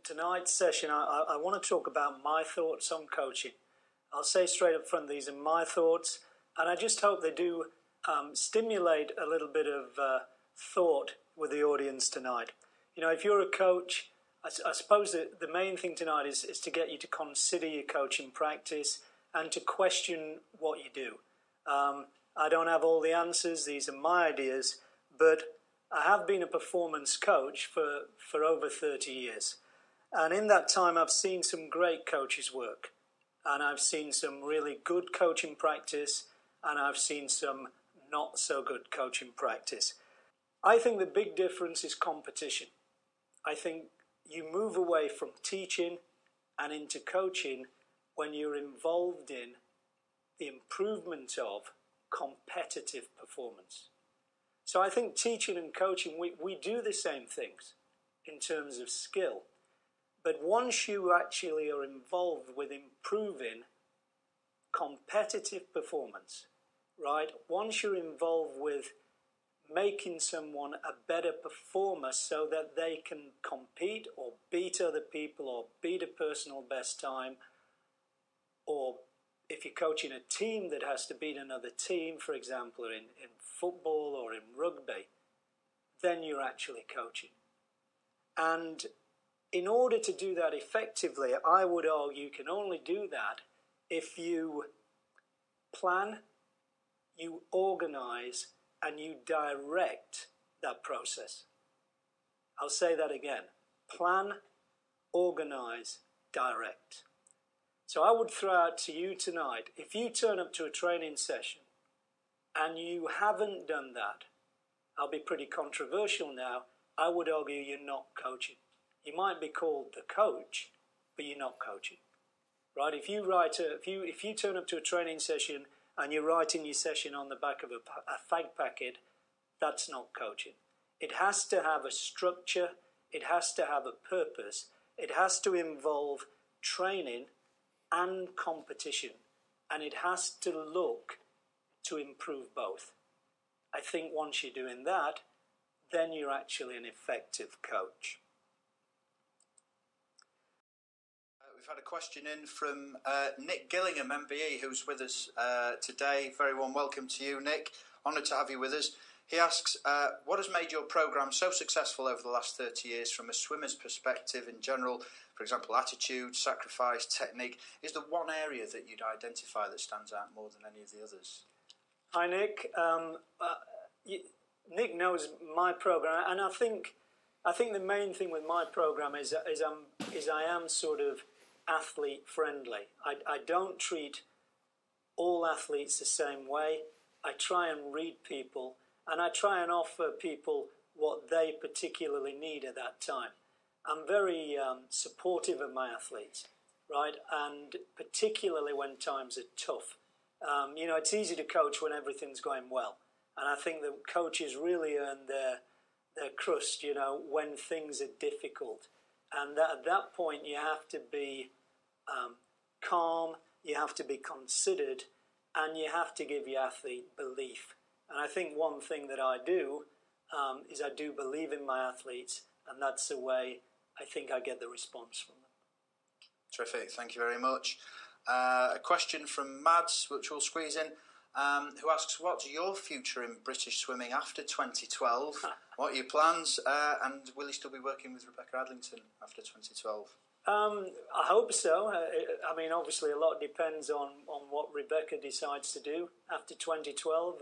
tonight's session, I want to talk about my thoughts on coaching. I'll say straight up front, these are my thoughts, and I just hope they do stimulate a little bit of thought with the audience tonight. You know, if you're a coach, I suppose that the main thing tonight is to get you to consider your coaching practice and to question what you do. I don't have all the answers, these are my ideas, but I have been a performance coach for over 30 years. And in that time, I've seen some great coaches work. And I've seen some really good coaching practice, and I've seen some not so good coaching practice. I think the big difference is competition. I think you move away from teaching and into coaching when you're involved in the improvement of competitive performance. So I think teaching and coaching, we do the same things in terms of skill. But once you actually are involved with improving competitive performance, right? Once you're involved with making someone a better performer so that they can compete or beat other people or beat a personal best time, or if you're coaching a team that has to beat another team, for example, in football or in rugby, then you're actually coaching. And in order to do that effectively, I would argue you can only do that if you plan, you organize, and you direct that process. I'll say that again. Plan, organize, direct. So I would throw out to you tonight, if you turn up to a training session and you haven't done that, I'll be pretty controversial now, I would argue you're not coaching. You might be called the coach, but you're not coaching. Right? If you turn up to a training session and you're writing your session on the back of a fag packet, that's not coaching. It has to have a structure, it has to have a purpose, it has to involve training and competition, and it has to look to improve both. I think once you're doing that, then you're actually an effective coach. We've had a question in from Nick Gillingham, MBE, who's with us today. Very warm welcome to you, Nick. Honoured to have you with us. He asks, what has made your programme so successful over the last 30 years from a swimmer's perspective in general? For example, attitude, sacrifice, technique. Is there one area that you'd identify that stands out more than any of the others? Hi, Nick. Nick knows my programme, and I think the main thing with my programme is I am sort of athlete friendly. I don't treat all athletes the same way. I try and read people, and I try and offer people what they particularly need at that time. I'm very supportive of my athletes, right? And particularly when times are tough. You know, it's easy to coach when everything's going well. And I think that coaches really earn their crust, you know, when things are difficult. And at that point, you have to be calm, you have to be considered, and you have to give your athlete belief. And I think one thing that I do is I do believe in my athletes, and that's the way I think I get the response from them. Terrific, thank you very much. A question from Mads, which we'll squeeze in, who asks, what's your future in British swimming after 2012? What are your plans? And will you still be working with Rebecca Adlington after 2012? I hope so. I mean, obviously a lot depends on what Rebecca decides to do after 2012.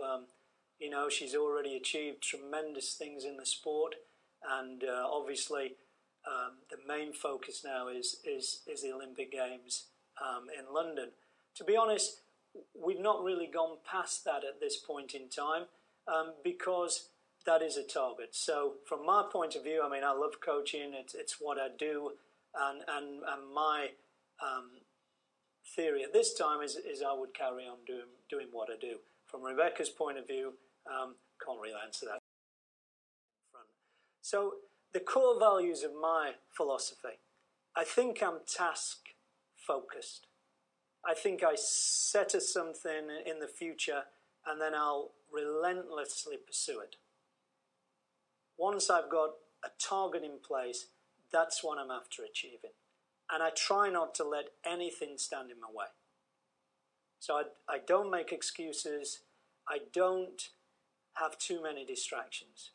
You know, she's already achieved tremendous things in the sport, and obviously the main focus now is the Olympic Games in London. To be honest, we've not really gone past that at this point in time because that is a target. So from my point of view, I mean, I love coaching. It's what I do, and my theory at this time is I would carry on doing what I do. From Rebecca's point of view, can't really answer that. So the core values of my philosophy, I think I'm task focused. I think I set us something in the future and then I'll relentlessly pursue it. Once I've got a target in place, That's what I'm after achieving. And I try not to let anything stand in my way. So I don't make excuses. I don't have too many distractions.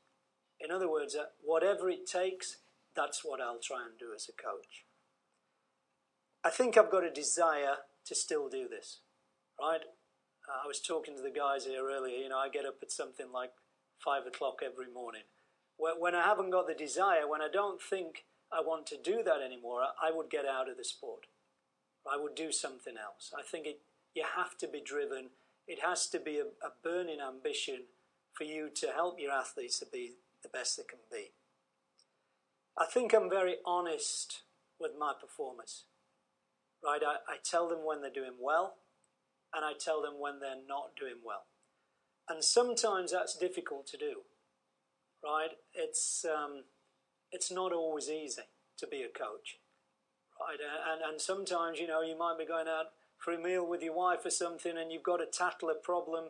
In other words, whatever it takes, that's what I'll try and do as a coach. I think I've got a desire to still do this, right? I was talking to the guys here earlier. I get up at something like 5 o'clock every morning. When I haven't got the desire, when I don't think I want to do that anymore, I would get out of the sport. I would do something else. I think you have to be driven. It has to be a burning ambition for you to help your athletes to be the best they can be. I think I'm very honest with my performers. Right? I tell them when they're doing well, and I tell them when they're not doing well. And sometimes that's difficult to do. Right? It's not always easy to be a coach. Right? And sometimes, you might be going out for a meal with your wife or something, and you've got to tackle a problem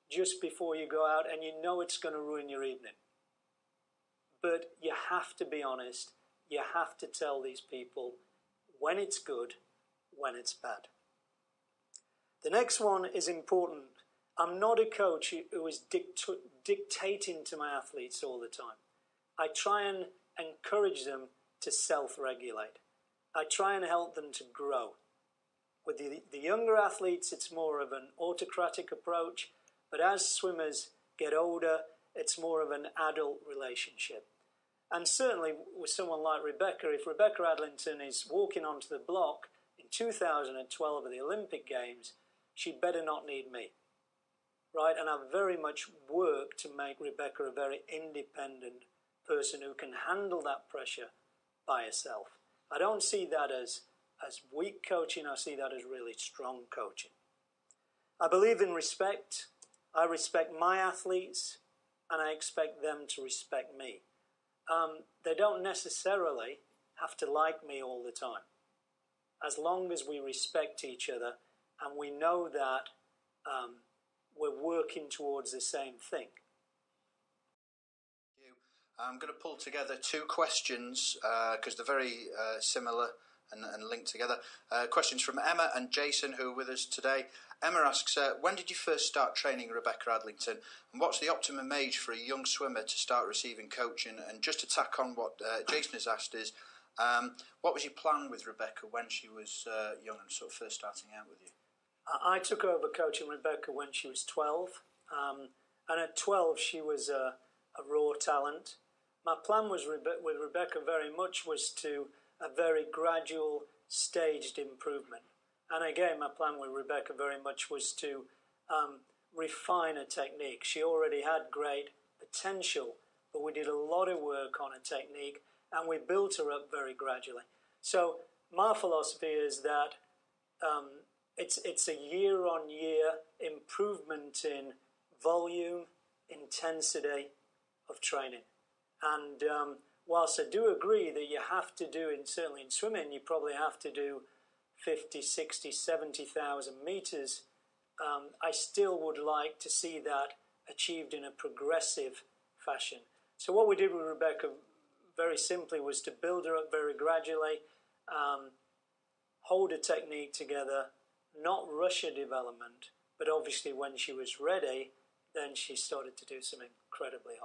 just before you go out, and it's going to ruin your evening. But you have to be honest. You have to tell these people when it's good, when it's bad. The next one is important. I'm not a coach who is dictating to my athletes all the time. I try and encourage them to self-regulate. I try and help them to grow. With the younger athletes, it's more of an autocratic approach, but as swimmers get older, it's more of an adult relationship. And certainly with someone like Rebecca, if Rebecca Adlington is walking onto the block in 2012 at the Olympic Games, she'd better not need me. Right? And I've very much worked to make Rebecca a very independent person who can handle that pressure by herself. I don't see that as weak coaching. I see that as really strong coaching. I believe in respect. I respect my athletes, and I expect them to respect me. They don't necessarily have to like me all the time. As long as we respect each other and we know that we're working towards the same thing. I'm going to pull together two questions because they're very similar and linked together. Questions from Emma and Jason, who are with us today. Emma asks, when did you first start training Rebecca Adlington, and what's the optimum age for a young swimmer to start receiving coaching? And just to tack on what Jason has asked is, what was your plan with Rebecca when she was young and sort of first starting out with you? I took over coaching Rebecca when she was 12, and at 12 she was a raw talent. My plan was with Rebecca very much was to a very gradual, staged improvement. And again, my plan with Rebecca very much was to refine her technique. She already had great potential, but we did a lot of work on her technique, and we built her up very gradually. So my philosophy is that it's a year-on-year improvement in volume, intensity of training. And whilst I do agree that you have to do, certainly in swimming, you probably have to do 50, 60, 70,000 metres, I still would like to see that achieved in a progressive fashion. So what we did with Rebecca very simply was to build her up very gradually, hold her technique together, not rush her development, but obviously when she was ready, then she started to do some incredibly